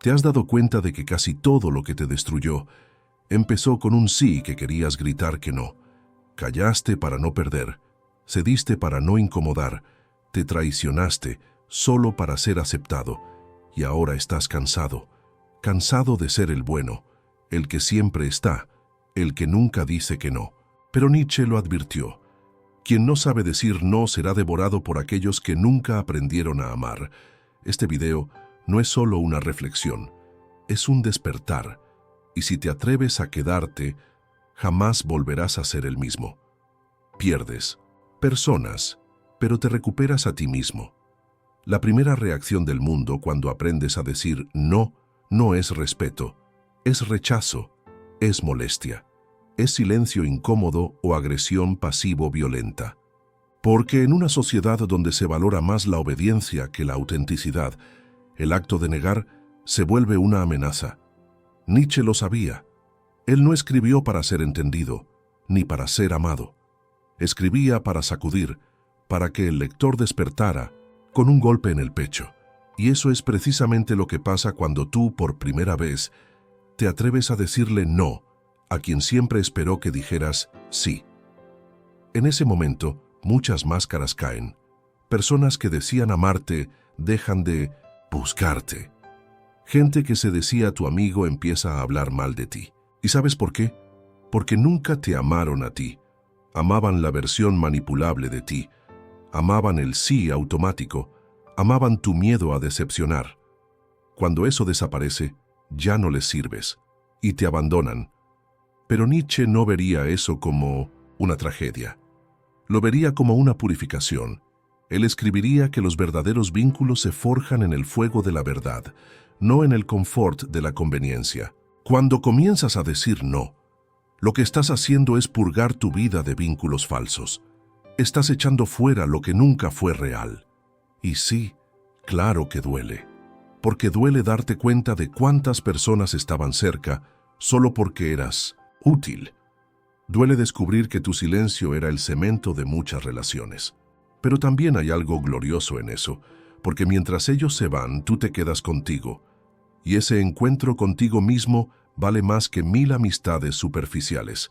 ¿Te has dado cuenta de que casi todo lo que te destruyó empezó con un sí que querías gritar que no? Callaste para no perder, cediste para no incomodar, te traicionaste solo para ser aceptado, y ahora estás cansado, cansado de ser el bueno, el que siempre está, el que nunca dice que no. Pero Nietzsche lo advirtió. Quien no sabe decir no será devorado por aquellos que nunca aprendieron a amar. Este video no es solo una reflexión, es un despertar, y si te atreves a quedarte, jamás volverás a ser el mismo. Pierdes personas, pero te recuperas a ti mismo. La primera reacción del mundo cuando aprendes a decir no, no es respeto, es rechazo, es molestia, es silencio incómodo o agresión pasivo-violenta. Porque en una sociedad donde se valora más la obediencia que la autenticidad, el acto de negar se vuelve una amenaza. Nietzsche lo sabía. Él no escribió para ser entendido, ni para ser amado. Escribía para sacudir, para que el lector despertara con un golpe en el pecho. Y eso es precisamente lo que pasa cuando tú, por primera vez, te atreves a decirle no a quien siempre esperó que dijeras sí. En ese momento, muchas máscaras caen. Personas que decían amarte dejan de buscarte. Gente que se decía tu amigo empieza a hablar mal de ti. ¿Y sabes por qué? Porque nunca te amaron a ti. Amaban la versión manipulable de ti. Amaban el sí automático. Amaban tu miedo a decepcionar. Cuando eso desaparece, ya no les sirves y te abandonan. Pero Nietzsche no vería eso como una tragedia. Lo vería como una purificación. Él escribiría que los verdaderos vínculos se forjan en el fuego de la verdad, no en el confort de la conveniencia. Cuando comienzas a decir no, lo que estás haciendo es purgar tu vida de vínculos falsos. Estás echando fuera lo que nunca fue real. Y sí, claro que duele. Porque duele darte cuenta de cuántas personas estaban cerca solo porque eras útil. Duele descubrir que tu silencio era el cemento de muchas relaciones. Pero también hay algo glorioso en eso, porque mientras ellos se van, tú te quedas contigo. Y ese encuentro contigo mismo vale más que 1000 amistades superficiales.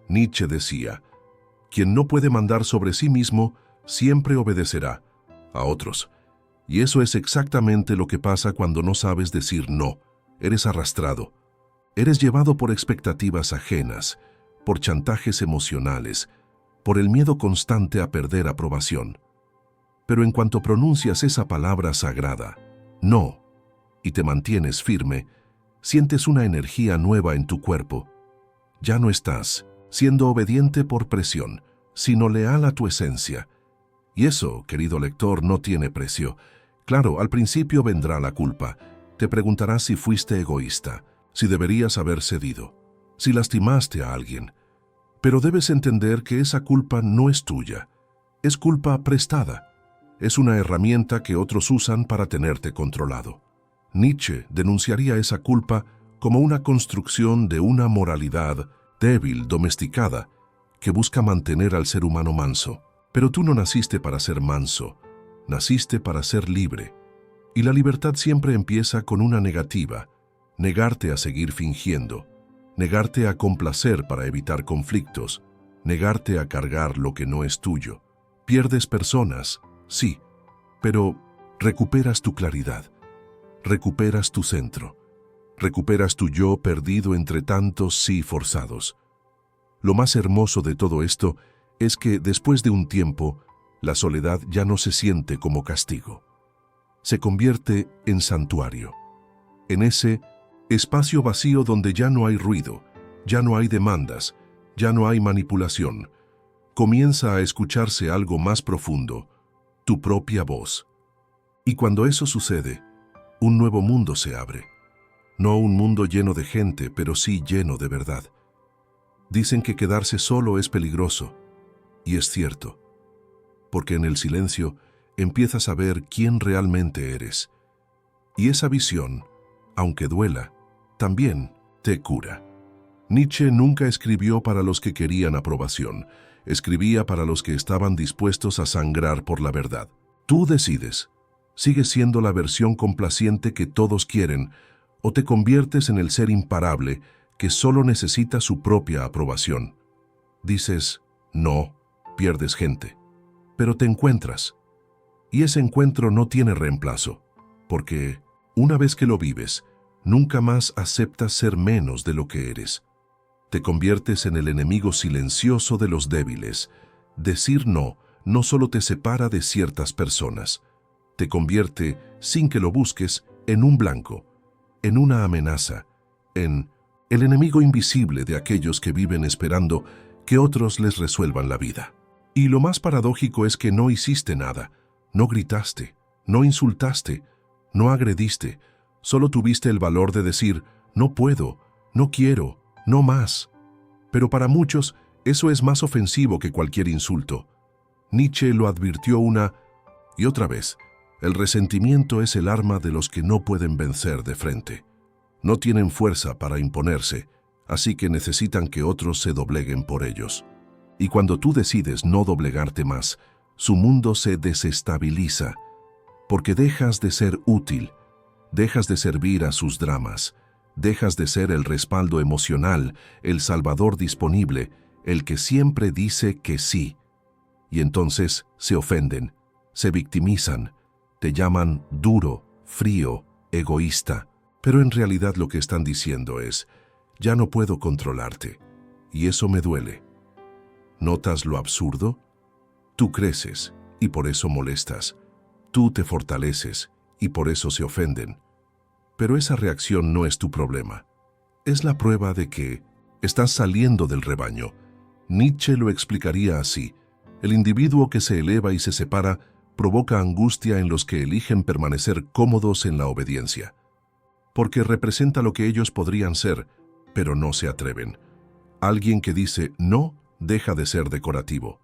Nietzsche decía, quien no puede mandar sobre sí mismo, siempre obedecerá a otros. Y eso es exactamente lo que pasa cuando no sabes decir no. Eres arrastrado. Eres llevado por expectativas ajenas, por chantajes emocionales, por el miedo constante a perder aprobación. Pero en cuanto pronuncias esa palabra sagrada, no, y te mantienes firme, sientes una energía nueva en tu cuerpo. Ya no estás siendo obediente por presión, sino leal a tu esencia. Y eso, querido lector, no tiene precio. Claro, al principio vendrá la culpa. Te preguntarás si fuiste egoísta, si deberías haber cedido, si lastimaste a alguien. Pero debes entender que esa culpa no es tuya. Es culpa prestada. Es una herramienta que otros usan para tenerte controlado. Nietzsche denunciaría esa culpa como una construcción de una moralidad débil, domesticada, que busca mantener al ser humano manso. Pero tú no naciste para ser manso, naciste para ser libre. Y la libertad siempre empieza con una negativa, negarte a seguir fingiendo, negarte a complacer para evitar conflictos, negarte a cargar lo que no es tuyo. Pierdes personas, sí, pero recuperas tu claridad, recuperas tu centro, recuperas tu yo perdido entre tantos sí forzados. Lo más hermoso de todo esto es que después de un tiempo, la soledad ya no se siente como castigo. Se convierte en santuario, en ese espacio vacío donde ya no hay ruido, ya no hay demandas, ya no hay manipulación. Comienza a escucharse algo más profundo, tu propia voz. Y cuando eso sucede, un nuevo mundo se abre. No un mundo lleno de gente, pero sí lleno de verdad. Dicen que quedarse solo es peligroso, y es cierto, porque en el silencio empiezas a ver quién realmente eres. Y esa visión, aunque duela, también te cura. Nietzsche nunca escribió para los que querían aprobación, escribía para los que estaban dispuestos a sangrar por la verdad. Tú decides. Sigues siendo la versión complaciente que todos quieren, o te conviertes en el ser imparable que solo necesita su propia aprobación. Dices, no, pierdes gente, pero te encuentras. Y ese encuentro no tiene reemplazo, porque una vez que lo vives, nunca más aceptas ser menos de lo que eres. Te conviertes en el enemigo silencioso de los débiles. Decir no solo te separa de ciertas personas, te convierte, sin que lo busques, en un blanco, en una amenaza, en el enemigo invisible de aquellos que viven esperando que otros les resuelvan la vida. Y lo más paradójico es que no hiciste nada, no gritaste, no insultaste, no agrediste, solo tuviste el valor de decir, no puedo, no quiero, no más. Pero para muchos, eso es más ofensivo que cualquier insulto. Nietzsche lo advirtió una y otra vez. El resentimiento es el arma de los que no pueden vencer de frente. No tienen fuerza para imponerse, así que necesitan que otros se dobleguen por ellos. Y cuando tú decides no doblegarte más, su mundo se desestabiliza, porque dejas de ser útil, dejas de servir a sus dramas, dejas de ser el respaldo emocional, el salvador disponible, el que siempre dice que sí. Y entonces se ofenden, se victimizan, te llaman duro, frío, egoísta, pero en realidad lo que están diciendo es, ya no puedo controlarte, y eso me duele. ¿Notas lo absurdo? Tú creces, y por eso molestas. Tú te fortaleces, y por eso se ofenden. Pero esa reacción no es tu problema. Es la prueba de que estás saliendo del rebaño. Nietzsche lo explicaría así. El individuo que se eleva y se separa provoca angustia en los que eligen permanecer cómodos en la obediencia. Porque representa lo que ellos podrían ser, pero no se atreven. Alguien que dice no deja de ser decorativo.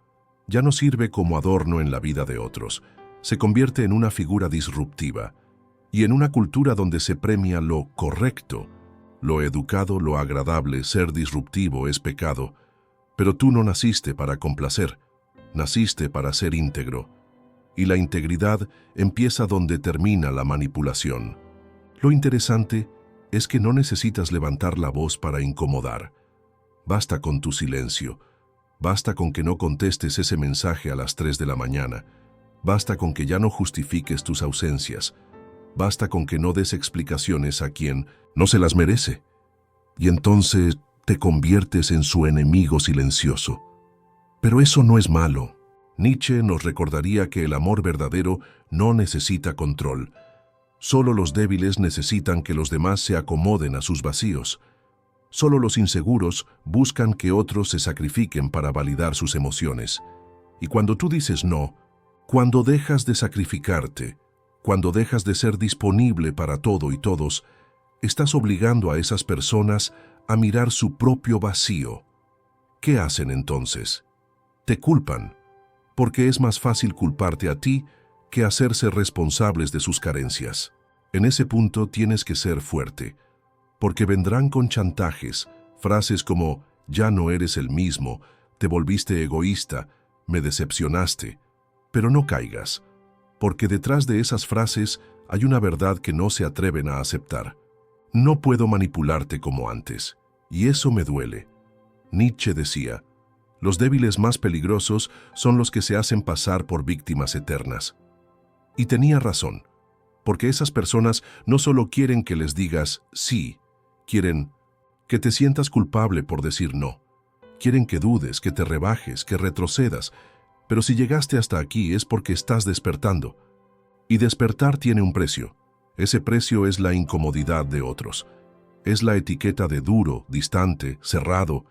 Ya no sirve como adorno en la vida de otros. Se convierte en una figura disruptiva. Y en una cultura donde se premia lo correcto, lo educado, lo agradable, ser disruptivo es pecado. Pero tú no naciste para complacer, naciste para ser íntegro. Y la integridad empieza donde termina la manipulación. Lo interesante es que no necesitas levantar la voz para incomodar. Basta con tu silencio. Basta con que no contestes ese mensaje a las 3 de la mañana. Basta con que ya no justifiques tus ausencias. Basta con que no des explicaciones a quien no se las merece. Y entonces te conviertes en su enemigo silencioso. Pero eso no es malo. Nietzsche nos recordaría que el amor verdadero no necesita control. Solo los débiles necesitan que los demás se acomoden a sus vacíos. Solo los inseguros buscan que otros se sacrifiquen para validar sus emociones. Y cuando tú dices no, cuando dejas de sacrificarte, cuando dejas de ser disponible para todo y todos, estás obligando a esas personas a mirar su propio vacío. ¿Qué hacen entonces? Te culpan, porque es más fácil culparte a ti que hacerse responsables de sus carencias. En ese punto tienes que ser fuerte, porque vendrán con chantajes, frases como «ya no eres el mismo», «te volviste egoísta», «me decepcionaste». Pero no caigas, porque detrás de esas frases hay una verdad que no se atreven a aceptar. No puedo manipularte como antes, y eso me duele. Nietzsche decía, los débiles más peligrosos son los que se hacen pasar por víctimas eternas. Y tenía razón, porque esas personas no solo quieren que les digas sí, quieren que te sientas culpable por decir no. Quieren que dudes, que te rebajes, que retrocedas, pero si llegaste hasta aquí es porque estás despertando. Y despertar tiene un precio. Ese precio es la incomodidad de otros. Es la etiqueta de duro, distante, cerrado.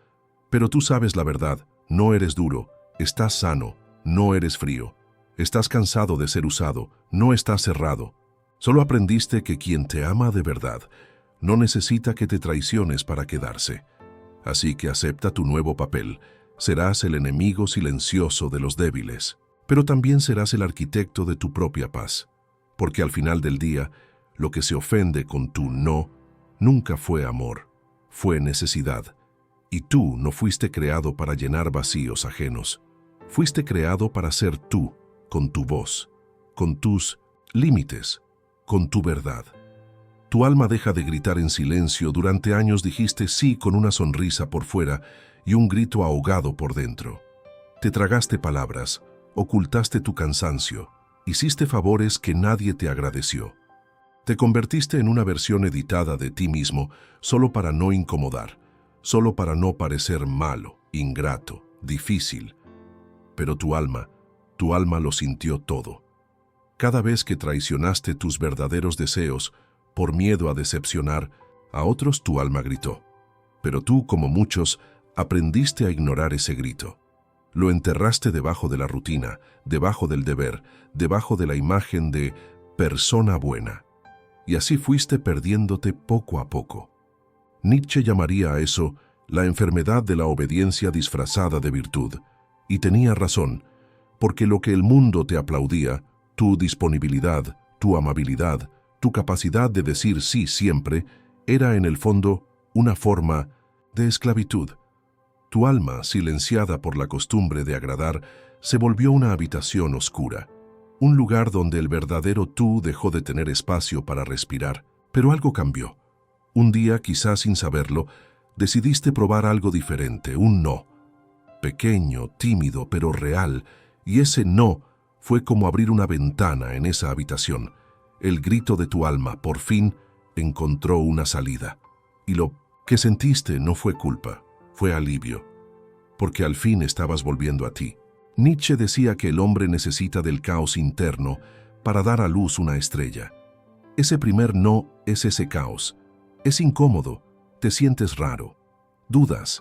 Pero tú sabes la verdad, no eres duro, estás sano, no eres frío. Estás cansado de ser usado, no estás cerrado. Solo aprendiste que quien te ama de verdad no necesita que te traiciones para quedarse. Así que acepta tu nuevo papel. Serás el enemigo silencioso de los débiles, pero también serás el arquitecto de tu propia paz, porque al final del día, lo que se ofende con tu no nunca fue amor, fue necesidad. Y tú no fuiste creado para llenar vacíos ajenos. Fuiste creado para ser tú, con tu voz, con tus límites, con tu verdad. Tu alma deja de gritar en silencio. Durante años dijiste sí con una sonrisa por fuera y un grito ahogado por dentro. Te tragaste palabras, ocultaste tu cansancio, hiciste favores que nadie te agradeció. Te convertiste en una versión editada de ti mismo solo para no incomodar, solo para no parecer malo, ingrato, difícil. Pero tu alma lo sintió todo. Cada vez que traicionaste tus verdaderos deseos por miedo a decepcionar a otros, tu alma gritó. Pero tú, como muchos, aprendiste a ignorar ese grito. Lo enterraste debajo de la rutina, debajo del deber, debajo de la imagen de persona buena. Y así fuiste perdiéndote poco a poco. Nietzsche llamaría a eso la enfermedad de la obediencia disfrazada de virtud. Y tenía razón, porque lo que el mundo te aplaudía, tu disponibilidad, tu amabilidad, tu capacidad de decir sí siempre, era en el fondo una forma de esclavitud. Tu alma, silenciada por la costumbre de agradar, se volvió una habitación oscura, un lugar donde el verdadero tú dejó de tener espacio para respirar. Pero algo cambió. Un día, quizás sin saberlo, decidiste probar algo diferente, un no. Pequeño, tímido, pero real, y ese no fue como abrir una ventana en esa habitación. El grito de tu alma, por fin, encontró una salida. Y lo que sentiste no fue culpa, fue alivio, porque al fin estabas volviendo a ti. Nietzsche decía que el hombre necesita del caos interno para dar a luz una estrella. Ese primer no es ese caos. Es incómodo, te sientes raro, dudas,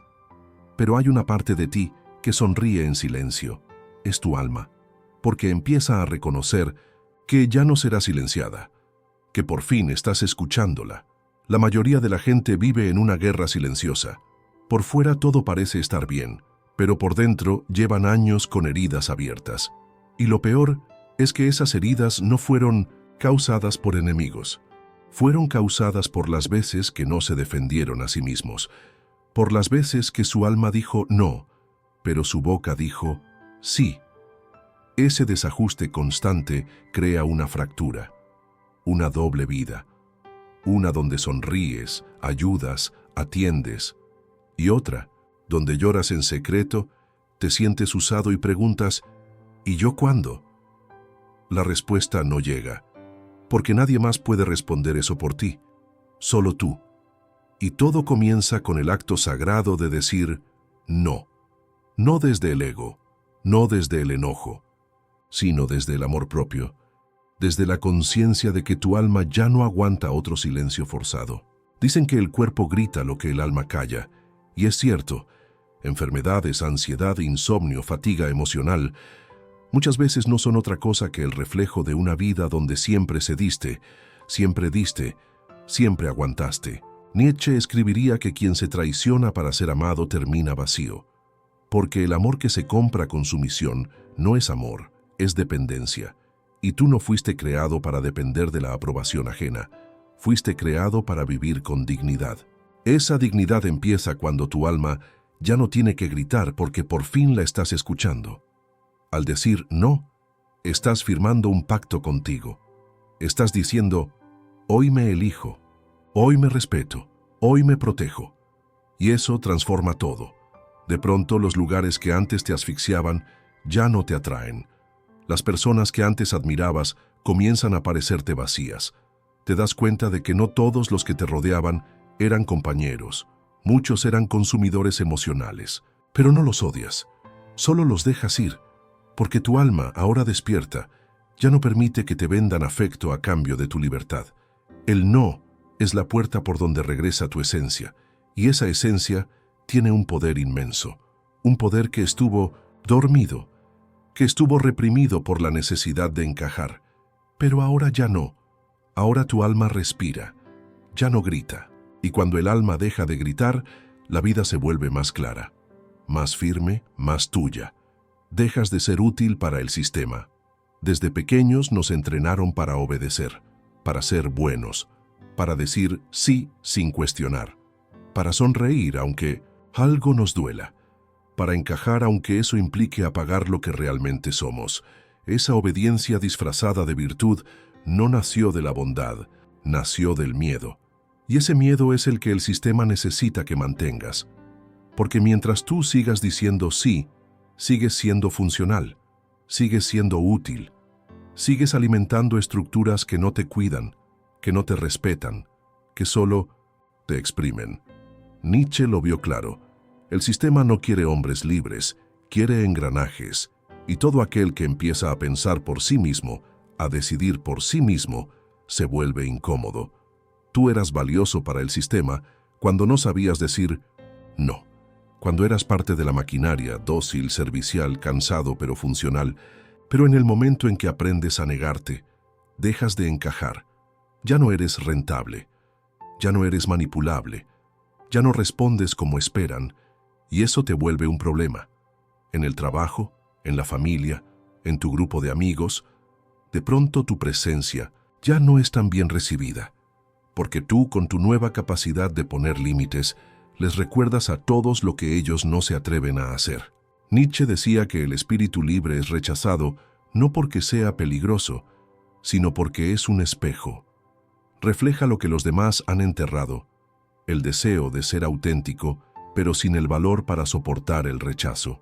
pero hay una parte de ti que sonríe en silencio. Es tu alma, porque empieza a reconocer que ya no será silenciada, que por fin estás escuchándola. La mayoría de la gente vive en una guerra silenciosa. Por fuera todo parece estar bien, pero por dentro llevan años con heridas abiertas. Y lo peor es que esas heridas no fueron causadas por enemigos. Fueron causadas por las veces que no se defendieron a sí mismos, por las veces que su alma dijo no, pero su boca dijo sí. Ese desajuste constante crea una fractura, una doble vida, una donde sonríes, ayudas, atiendes, y otra donde lloras en secreto, te sientes usado y preguntas, ¿y yo cuándo? La respuesta no llega, porque nadie más puede responder eso por ti, solo tú. Y todo comienza con el acto sagrado de decir no, no desde el ego, no desde el enojo, sino desde el amor propio, desde la conciencia de que tu alma ya no aguanta otro silencio forzado. Dicen que el cuerpo grita lo que el alma calla, y es cierto. Enfermedades, ansiedad, insomnio, fatiga emocional, muchas veces no son otra cosa que el reflejo de una vida donde siempre cediste, siempre diste, siempre aguantaste. Nietzsche escribiría que quien se traiciona para ser amado termina vacío, porque el amor que se compra con sumisión no es amor, es dependencia. Y tú no fuiste creado para depender de la aprobación ajena, fuiste creado para vivir con dignidad. Esa dignidad empieza cuando tu alma ya no tiene que gritar porque por fin la estás escuchando. Al decir no, estás firmando un pacto contigo. Estás diciendo, hoy me elijo, hoy me respeto, hoy me protejo. Y eso transforma todo. De pronto los lugares que antes te asfixiaban ya no te atraen. Las personas que antes admirabas comienzan a parecerte vacías. Te das cuenta de que no todos los que te rodeaban eran compañeros. Muchos eran consumidores emocionales, pero no los odias. Solo los dejas ir, porque tu alma, ahora despierta, ya no permite que te vendan afecto a cambio de tu libertad. El no es la puerta por donde regresa tu esencia, y esa esencia tiene un poder inmenso, un poder que estuvo dormido, que estuvo reprimido por la necesidad de encajar. Pero ahora ya no. Ahora tu alma respira, ya no grita. Y cuando el alma deja de gritar, la vida se vuelve más clara, más firme, más tuya. Dejas de ser útil para el sistema. Desde pequeños nos entrenaron para obedecer, para ser buenos, para decir sí sin cuestionar, para sonreír aunque algo nos duela, para encajar aunque eso implique apagar lo que realmente somos. Esa obediencia disfrazada de virtud no nació de la bondad, nació del miedo. Y ese miedo es el que el sistema necesita que mantengas. Porque mientras tú sigas diciendo sí, sigues siendo funcional, sigues siendo útil, sigues alimentando estructuras que no te cuidan, que no te respetan, que solo te exprimen. Nietzsche lo vio claro. El sistema no quiere hombres libres, quiere engranajes, y todo aquel que empieza a pensar por sí mismo, a decidir por sí mismo, se vuelve incómodo. Tú eras valioso para el sistema cuando no sabías decir no. Cuando eras parte de la maquinaria, dócil, servicial, cansado pero funcional, pero en el momento en que aprendes a negarte, dejas de encajar. Ya no eres rentable, ya no eres manipulable, ya no respondes como esperan, y eso te vuelve un problema. En el trabajo, en la familia, en tu grupo de amigos, de pronto tu presencia ya no es tan bien recibida, porque tú, con tu nueva capacidad de poner límites, les recuerdas a todos lo que ellos no se atreven a hacer. Nietzsche decía que el espíritu libre es rechazado no porque sea peligroso, sino porque es un espejo. Refleja lo que los demás han enterrado, el deseo de ser auténtico, pero sin el valor para soportar el rechazo.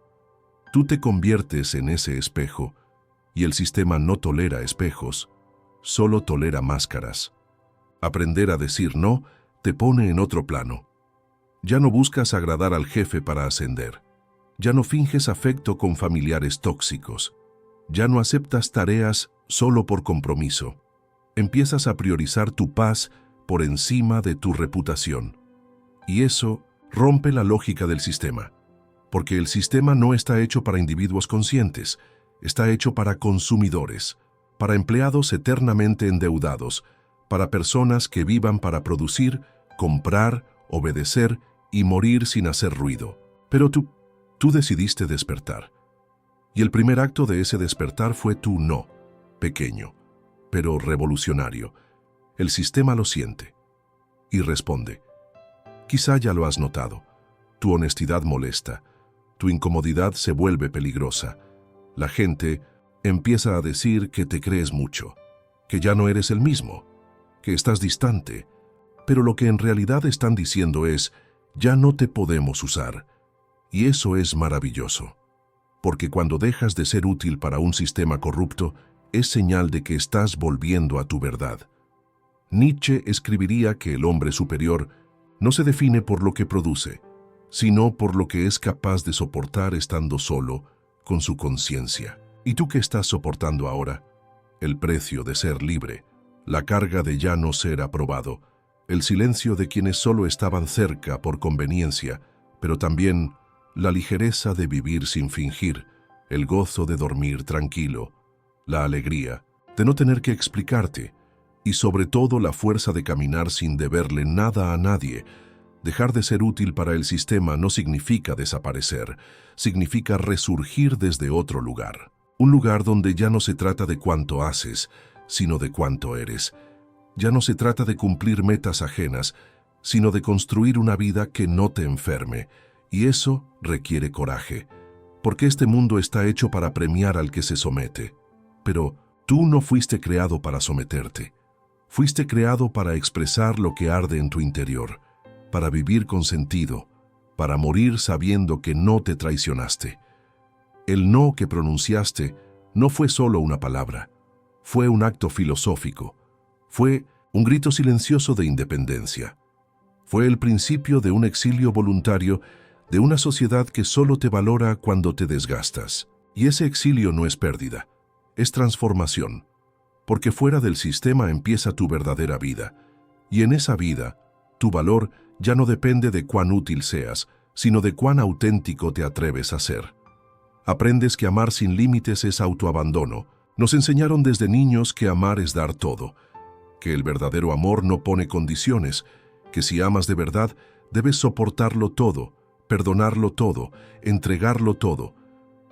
Tú te conviertes en ese espejo, y el sistema no tolera espejos, solo tolera máscaras. Aprender a decir no te pone en otro plano. Ya no buscas agradar al jefe para ascender. Ya no finges afecto con familiares tóxicos. Ya no aceptas tareas solo por compromiso. Empiezas a priorizar tu paz por encima de tu reputación. Y eso rompe la lógica del sistema, porque el sistema no está hecho para individuos conscientes, está hecho para consumidores, para empleados eternamente endeudados, para personas que vivan para producir, comprar, obedecer y morir sin hacer ruido. Pero tú decidiste despertar. Y el primer acto de ese despertar fue tu no, pequeño, pero revolucionario. El sistema lo siente y responde. Quizá ya lo has notado. Tu honestidad molesta. Tu incomodidad se vuelve peligrosa. La gente empieza a decir que te crees mucho, que ya no eres el mismo, que estás distante. Pero lo que en realidad están diciendo es, ya no te podemos usar. Y eso es maravilloso. Porque cuando dejas de ser útil para un sistema corrupto, es señal de que estás volviendo a tu verdad. Nietzsche escribiría que el hombre superior no se define por lo que produce, sino por lo que es capaz de soportar estando solo, con su conciencia. ¿Y tú qué estás soportando ahora? El precio de ser libre, la carga de ya no ser aprobado, el silencio de quienes solo estaban cerca por conveniencia, pero también la ligereza de vivir sin fingir, el gozo de dormir tranquilo, la alegría de no tener que explicarte, y sobre todo la fuerza de caminar sin deberle nada a nadie. Dejar de ser útil para el sistema no significa desaparecer, significa resurgir desde otro lugar. Un lugar donde ya no se trata de cuánto haces, sino de cuánto eres. Ya no se trata de cumplir metas ajenas, sino de construir una vida que no te enferme. Y eso requiere coraje, porque este mundo está hecho para premiar al que se somete. Pero tú no fuiste creado para someterte. Fuiste creado para expresar lo que arde en tu interior, para vivir con sentido, para morir sabiendo que no te traicionaste. El no que pronunciaste no fue solo una palabra, fue un acto filosófico, fue un grito silencioso de independencia. Fue el principio de un exilio voluntario de una sociedad que solo te valora cuando te desgastas. Y ese exilio no es pérdida, es transformación, porque fuera del sistema empieza tu verdadera vida, y en esa vida, tu valor ya no depende de cuán útil seas, sino de cuán auténtico te atreves a ser. Aprendes que amar sin límites es autoabandono. Nos enseñaron desde niños que amar es dar todo, que el verdadero amor no pone condiciones, que si amas de verdad, debes soportarlo todo, perdonarlo todo, entregarlo todo.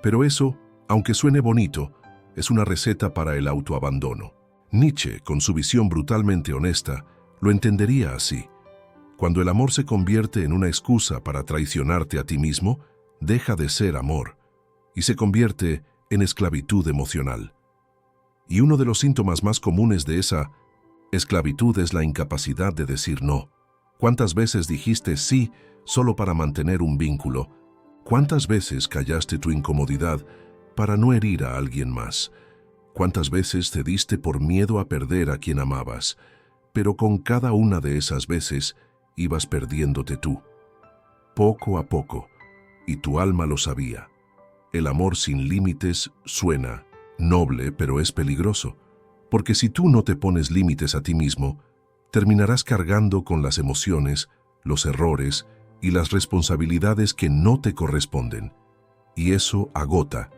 Pero eso, aunque suene bonito, es una receta para el autoabandono. Nietzsche, con su visión brutalmente honesta, lo entendería así. Cuando el amor se convierte en una excusa para traicionarte a ti mismo, deja de ser amor y se convierte en esclavitud emocional. Y uno de los síntomas más comunes de esa Esclavitud es la incapacidad de decir no. ¿Cuántas veces dijiste sí solo para mantener un vínculo? ¿Cuántas veces callaste tu incomodidad para no herir a alguien más? ¿Cuántas veces cediste por miedo a perder a quien amabas? Pero con cada una de esas veces ibas perdiéndote tú, poco a poco, y tu alma lo sabía. El amor sin límites suena noble, pero es peligroso, porque si tú no te pones límites a ti mismo, terminarás cargando con las emociones, los errores y las responsabilidades que no te corresponden. Y eso agota,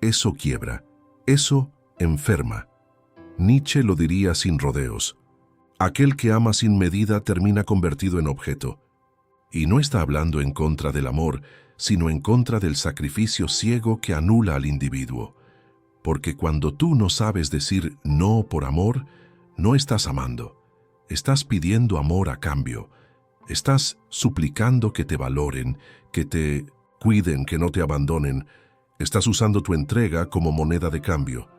eso quiebra, eso enferma. Nietzsche lo diría sin rodeos. Aquel que ama sin medida termina convertido en objeto. Y no está hablando en contra del amor, sino en contra del sacrificio ciego que anula al individuo. Porque cuando tú no sabes decir no por amor, no estás amando. Estás pidiendo amor a cambio. Estás suplicando que te valoren, que te cuiden, que no te abandonen. Estás usando tu entrega como moneda de cambio.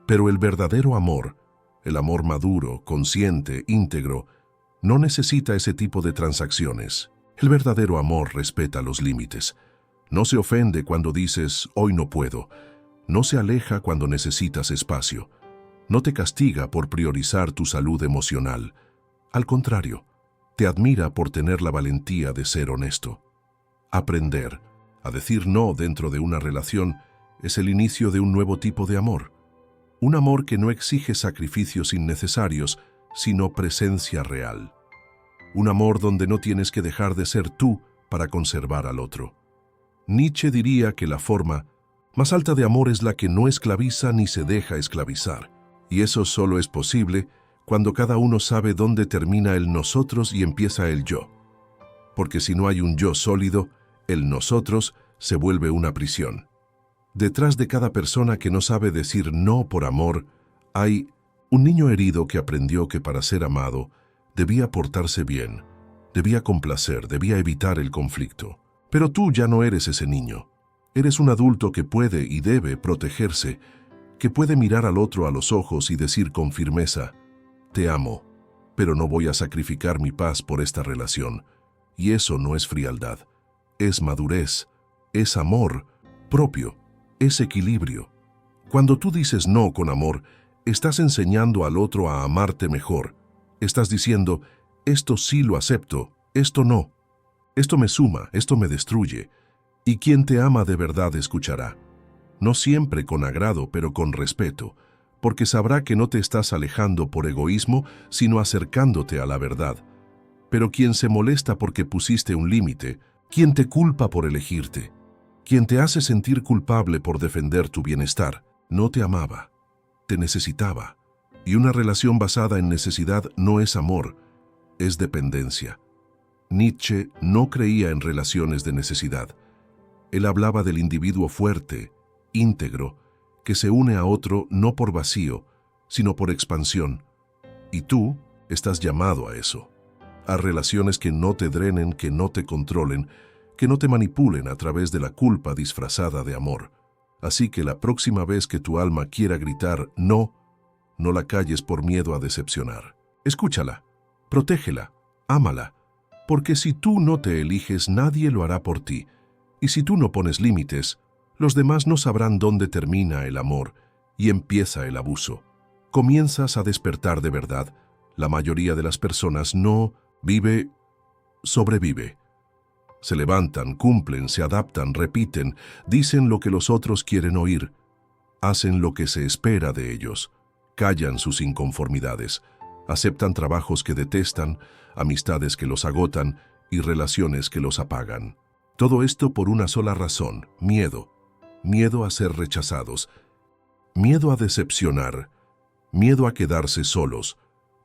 Pero el verdadero amor, el amor maduro, consciente, íntegro, no necesita ese tipo de transacciones. El verdadero amor respeta los límites. No se ofende cuando dices, hoy no puedo. No se aleja cuando necesitas espacio. No te castiga por priorizar tu salud emocional. Al contrario, te admira por tener la valentía de ser honesto. Aprender a decir no dentro de una relación es el inicio de un nuevo tipo de amor. Un amor que no exige sacrificios innecesarios, sino presencia real. Un amor donde no tienes que dejar de ser tú para conservar al otro. Nietzsche diría que la forma más alta de amor es la que no esclaviza ni se deja esclavizar. Y eso solo es posible cuando cada uno sabe dónde termina el nosotros y empieza el yo. Porque si no hay un yo sólido, el nosotros se vuelve una prisión. Detrás de cada persona que no sabe decir no por amor, hay un niño herido que aprendió que para ser amado debía portarse bien, debía complacer, debía evitar el conflicto. Pero tú ya no eres ese niño. Eres un adulto que puede y debe protegerse, que puede mirar al otro a los ojos y decir con firmeza, te amo, pero no voy a sacrificar mi paz por esta relación. Y eso no es frialdad, es madurez, es amor propio. Es equilibrio. Cuando tú dices no con amor, estás enseñando al otro a amarte mejor. Estás diciendo, esto sí lo acepto, esto no. Esto me suma, esto me destruye. Y quien te ama de verdad escuchará. No siempre con agrado, pero con respeto, porque sabrá que no te estás alejando por egoísmo, sino acercándote a la verdad. Pero quien se molesta porque pusiste un límite, quien te culpa por elegirte, quien te hace sentir culpable por defender tu bienestar, no te amaba, te necesitaba. Y una relación basada en necesidad no es amor, es dependencia. Nietzsche no creía en relaciones de necesidad. Él hablaba del individuo fuerte, íntegro, que se une a otro no por vacío, sino por expansión. Y tú estás llamado a eso, a relaciones que no te drenen, que no te controlen, que no te manipulen a través de la culpa disfrazada de amor. Así que la próxima vez que tu alma quiera gritar no, no la calles por miedo a decepcionar. Escúchala, protégela, ámala, porque si tú no te eliges, nadie lo hará por ti. Y si tú no pones límites, los demás no sabrán dónde termina el amor y empieza el abuso. Comienzas a despertar de verdad. La mayoría de las personas no sobrevive. Se levantan, cumplen, se adaptan, repiten, dicen lo que los otros quieren oír, hacen lo que se espera de ellos, callan sus inconformidades, aceptan trabajos que detestan, amistades que los agotan y relaciones que los apagan. Todo esto por una sola razón, miedo. Miedo a ser rechazados, miedo a decepcionar, miedo a quedarse solos.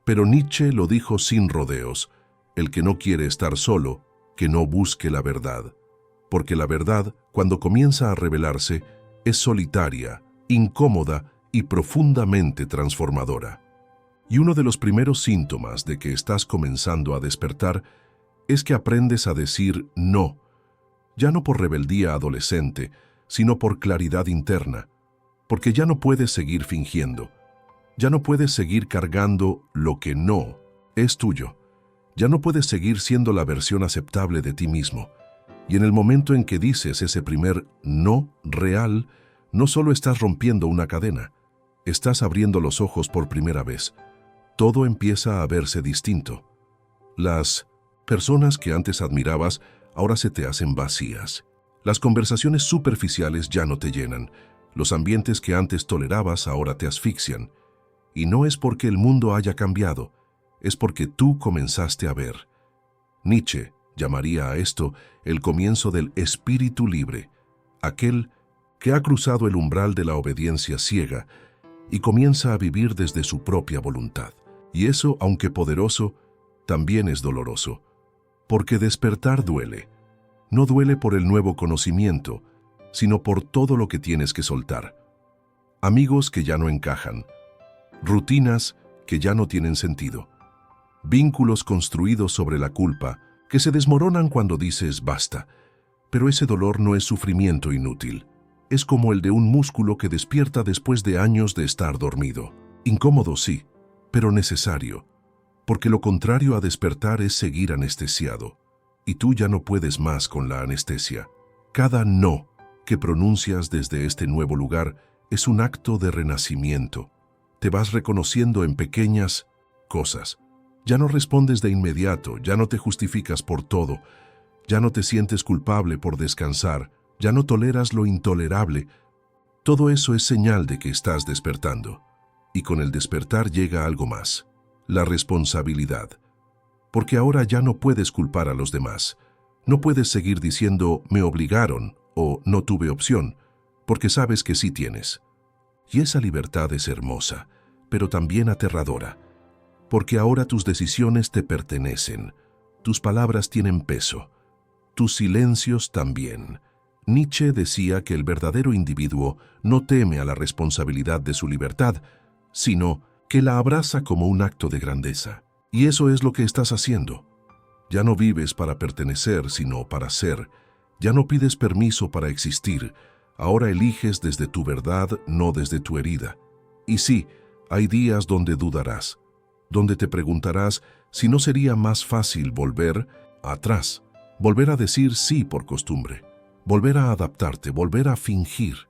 Pero Nietzsche lo dijo sin rodeos, el que no quiere estar solo, que no busque la verdad, porque la verdad, cuando comienza a revelarse, es solitaria, incómoda y profundamente transformadora. Y uno de los primeros síntomas de que estás comenzando a despertar es que aprendes a decir no, ya no por rebeldía adolescente, sino por claridad interna, porque ya no puedes seguir fingiendo, Ya no puedes seguir cargando lo que no es tuyo. Ya no puedes seguir siendo la versión aceptable de ti mismo. Y en el momento en que dices ese primer no real, no solo estás rompiendo una cadena, estás abriendo los ojos por primera vez. Todo empieza a verse distinto. Las personas que antes admirabas ahora se te hacen vacías. Las conversaciones superficiales ya no te llenan. Los ambientes que antes tolerabas ahora te asfixian. Y no es porque el mundo haya cambiado, es porque tú comenzaste a ver. Nietzsche llamaría a esto el comienzo del espíritu libre, aquel que ha cruzado el umbral de la obediencia ciega y comienza a vivir desde su propia voluntad. Y eso, aunque poderoso, también es doloroso, porque despertar duele. No duele por el nuevo conocimiento, sino por todo lo que tienes que soltar. Amigos que ya no encajan, rutinas que ya no tienen sentido, vínculos construidos sobre la culpa que se desmoronan cuando dices basta. Pero ese dolor no es sufrimiento inútil. Es como el de un músculo que despierta después de años de estar dormido. Incómodo, sí, pero necesario, porque lo contrario a despertar es seguir anestesiado, y tú ya no puedes más con la anestesia. Cada no que pronuncias desde este nuevo lugar es un acto de renacimiento. Te vas reconociendo en pequeñas cosas. Ya no respondes de inmediato, ya no te justificas por todo, ya no te sientes culpable por descansar, ya no toleras lo intolerable. Todo eso es señal de que estás despertando. Y con el despertar llega algo más, la responsabilidad. Porque ahora ya no puedes culpar a los demás. No puedes seguir diciendo me obligaron o no tuve opción, porque sabes que sí tienes. Y esa libertad es hermosa, pero también aterradora. Porque ahora tus decisiones te pertenecen, tus palabras tienen peso, tus silencios también. Nietzsche decía que el verdadero individuo no teme a la responsabilidad de su libertad, sino que la abraza como un acto de grandeza. Y eso es lo que estás haciendo. Ya no vives para pertenecer, sino para ser. Ya no pides permiso para existir. Ahora eliges desde tu verdad, no desde tu herida. Y sí, hay días donde dudarás, donde te preguntarás si no sería más fácil volver atrás, volver a decir sí por costumbre, volver a adaptarte, volver a fingir.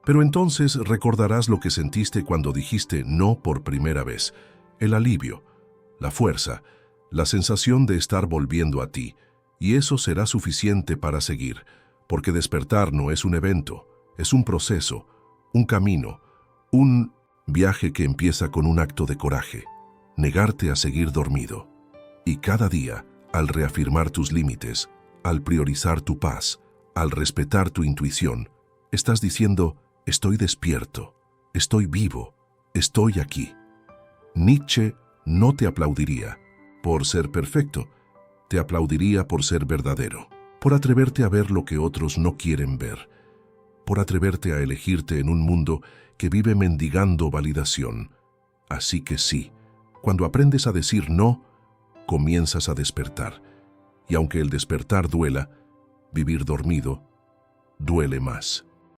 Pero entonces recordarás lo que sentiste cuando dijiste no por primera vez, el alivio, la fuerza, la sensación de estar volviendo a ti, y eso será suficiente para seguir, porque despertar no es un evento, es un proceso, un camino, un viaje que empieza con un acto de coraje. Negarte a seguir dormido. Y cada día, al reafirmar tus límites, al priorizar tu paz, al respetar tu intuición, estás diciendo, estoy despierto, estoy vivo, estoy aquí. Nietzsche no te aplaudiría por ser perfecto, te aplaudiría por ser verdadero, por atreverte a ver lo que otros no quieren ver, por atreverte a elegirte en un mundo que vive mendigando validación. Así que sí, cuando aprendes a decir no, comienzas a despertar. Y aunque el despertar duela, vivir dormido duele más.